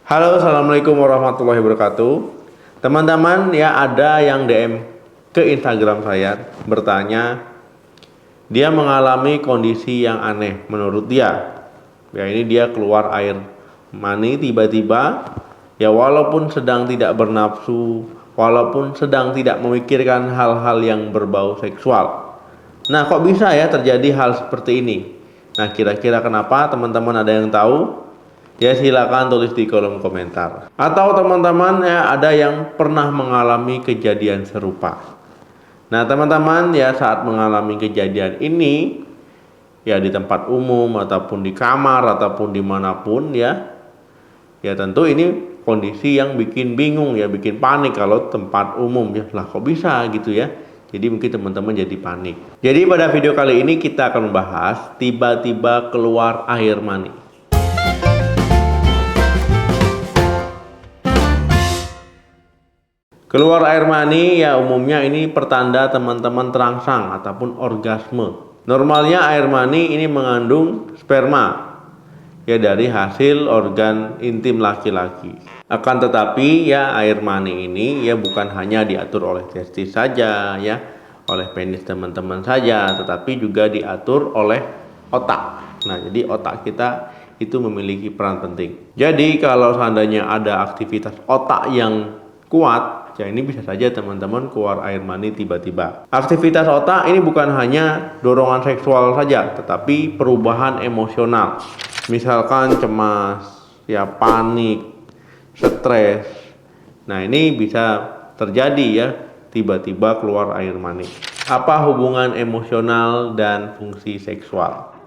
Halo, assalamualaikum warahmatullahi wabarakatuh. Teman-teman, ya ada yang DM ke Instagram saya bertanya, dia mengalami kondisi yang aneh menurut dia. Ya ini dia keluar air mani tiba-tiba, ya walaupun sedang tidak bernafsu, walaupun sedang tidak memikirkan hal-hal yang berbau seksual. Nah, kok bisa ya terjadi hal seperti ini? Nah, kira-kira kenapa? Teman-teman ada yang tahu? Ya silakan tulis di kolom komentar. Atau teman-teman ya ada yang pernah mengalami kejadian serupa. Nah teman-teman ya saat mengalami kejadian ini ya di tempat umum ataupun di kamar ataupun dimanapun ya tentu ini kondisi yang bikin bingung ya, bikin panik kalau tempat umum ya. Lah kok bisa gitu ya. Jadi mungkin teman-teman jadi panik. Jadi pada video kali ini kita akan membahas tiba-tiba keluar air mani. Keluar air mani ya umumnya ini pertanda teman-teman terangsang ataupun orgasme. Normalnya air mani ini mengandung sperma ya dari hasil organ intim laki-laki. Akan tetapi ya air mani ini ya bukan hanya diatur oleh testis saja ya, oleh penis teman-teman saja, tetapi juga diatur oleh otak. Nah, jadi otak kita itu memiliki peran penting. Jadi kalau seandainya ada aktivitas otak yang kuat, ya ini bisa saja teman-teman keluar air mani tiba-tiba. Aktivitas otak ini bukan hanya dorongan seksual saja, tetapi perubahan emosional. Misalkan cemas, ya panik, stres. Nah, ini bisa terjadi ya, tiba-tiba keluar air mani. Apa hubungan emosional dan fungsi seksual?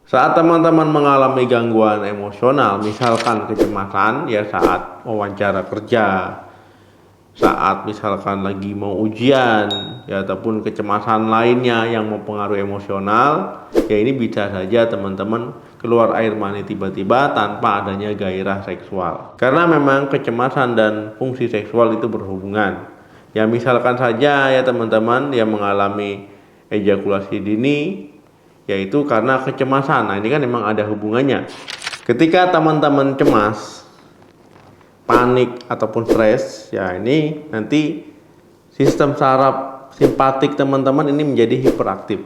Saat teman-teman mengalami gangguan emosional, misalkan kecemasan ya saat wawancara kerja, saat misalkan lagi mau ujian ya ataupun kecemasan lainnya yang mempengaruhi emosional, ya ini bisa saja teman-teman keluar air mani tiba-tiba tanpa adanya gairah seksual. Karena memang kecemasan dan fungsi seksual itu berhubungan. Ya misalkan saja ya teman-teman yang mengalami ejakulasi dini yaitu karena kecemasan. Nah, ini kan memang ada hubungannya. Ketika teman-teman cemas, panik ataupun stres, ya ini nanti sistem saraf simpatik teman-teman ini menjadi hiperaktif.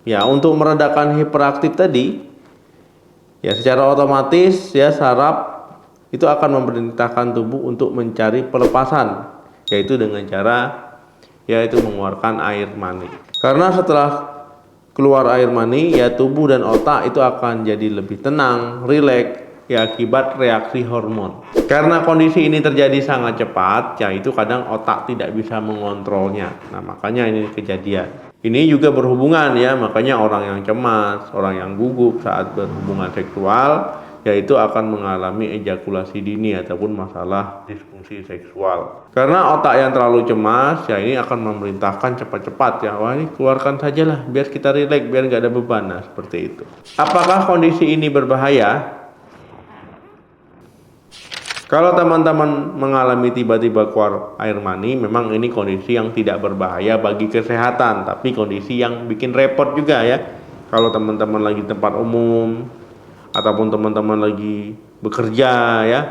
Ya, untuk meredakan hiperaktif tadi, ya secara otomatis ya saraf itu akan memerintahkan tubuh untuk mencari pelepasan, yaitu dengan cara yaitu mengeluarkan air mani. Karena setelah keluar air mani ya tubuh dan otak itu akan jadi lebih tenang, rileks ya akibat reaksi hormon. Karena kondisi ini terjadi sangat cepat, ya itu kadang otak tidak bisa mengontrolnya. Nah, makanya ini kejadian. Ini juga berhubungan ya, makanya orang yang cemas, orang yang gugup saat berhubungan seksual yaitu akan mengalami ejakulasi dini ataupun masalah disfungsi seksual. Karena otak yang terlalu cemas ya ini akan memerintahkan cepat-cepat ya, wah ini keluarkan sajalah biar kita rileks, biar nggak ada beban. Nah, seperti itu. Apakah kondisi ini berbahaya? Kalau teman-teman mengalami tiba-tiba keluar air mani, memang ini kondisi yang tidak berbahaya bagi kesehatan, tapi kondisi yang bikin repot juga ya. Kalau teman-teman lagi tempat umum ataupun teman-teman lagi bekerja ya,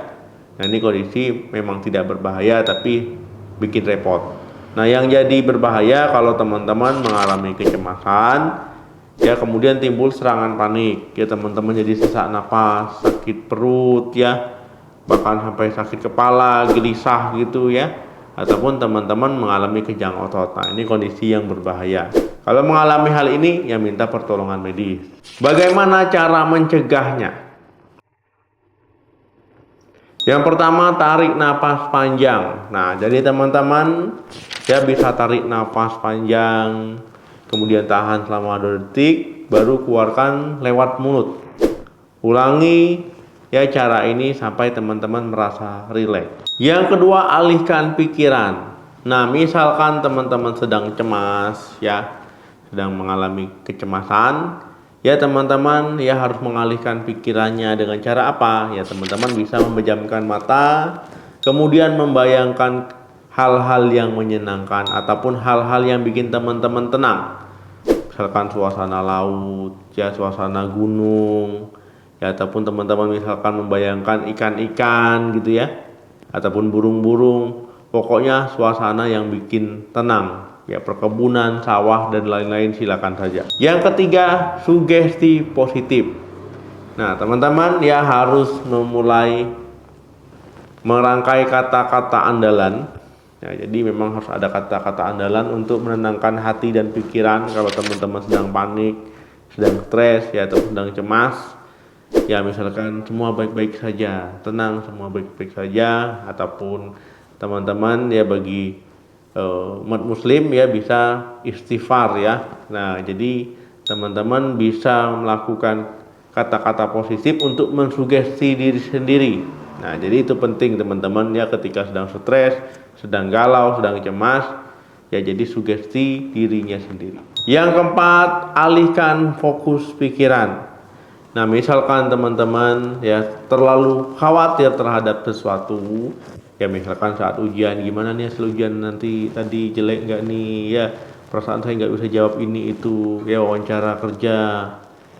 nah ini kondisi memang tidak berbahaya tapi bikin repot. Nah, yang jadi berbahaya kalau teman-teman mengalami kecemasan ya, kemudian timbul serangan panik ya, teman-teman jadi sesak napas, sakit perut ya, bahkan sampai sakit kepala, gelisah gitu ya, ataupun teman-teman mengalami kejang otot. Nah, ini kondisi yang berbahaya. Kalau mengalami hal ini ya minta pertolongan medis. Bagaimana cara mencegahnya? Yang pertama, tarik napas panjang. Nah, jadi teman-teman ya bisa tarik napas panjang, kemudian tahan selama 2 detik, baru keluarkan lewat mulut. Ulangi ya cara ini sampai teman-teman merasa rileks. Yang kedua, alihkan pikiran. Nah, misalkan teman-teman sedang cemas ya, sedang mengalami kecemasan, ya teman-teman ya harus mengalihkan pikirannya dengan cara apa? Ya teman-teman bisa memejamkan mata, kemudian membayangkan hal-hal yang menyenangkan ataupun hal-hal yang bikin teman-teman tenang. Misalkan suasana laut, ya suasana gunung, ya, ataupun teman-teman misalkan membayangkan ikan-ikan gitu ya, ataupun burung-burung, pokoknya suasana yang bikin tenang ya, perkebunan, sawah dan lain-lain, silakan saja. Yang ketiga, sugesti positif. Nah, teman-teman ya harus memulai merangkai kata-kata andalan. Ya, jadi memang harus ada kata-kata andalan untuk menenangkan hati dan pikiran kalau teman-teman sedang panik, sedang stres ya, atau sedang cemas. Ya, misalkan semua baik-baik saja, tenang, semua baik-baik saja, ataupun teman-teman ya bagi umat muslim ya bisa istighfar ya. Nah, jadi teman-teman bisa melakukan kata-kata positif untuk mensugesti diri sendiri. Nah, jadi itu penting teman-teman ya, ketika sedang stres, sedang galau, sedang cemas ya, jadi sugesti dirinya sendiri. Yang keempat, alihkan fokus pikiran. Nah, misalkan teman-teman ya terlalu khawatir terhadap sesuatu, ya misalkan saat ujian, gimana nih hasil ujian nanti, tadi jelek nggak nih ya, perasaan saya nggak bisa jawab ini itu ya, wawancara kerja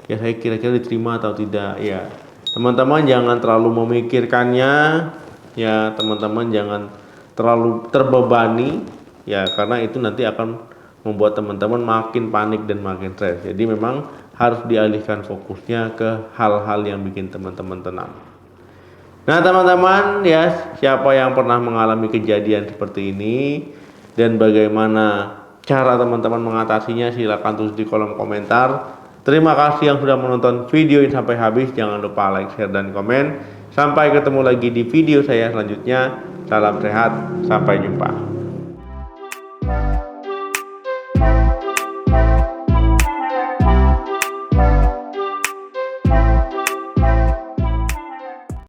ya saya kira-kira diterima atau tidak ya. Teman-teman jangan terlalu memikirkannya ya, teman-teman jangan terlalu terbebani ya, karena itu nanti akan membuat teman-teman makin panik dan makin stres. Jadi memang harus dialihkan fokusnya ke hal-hal yang bikin teman-teman tenang. Nah, teman-teman ya, siapa yang pernah mengalami kejadian seperti ini dan bagaimana cara teman-teman mengatasinya, silakan tulis di kolom komentar. Terima kasih yang sudah menonton video ini sampai habis. Jangan lupa like, share, dan komen. Sampai ketemu lagi di video saya selanjutnya. Salam sehat, sampai jumpa.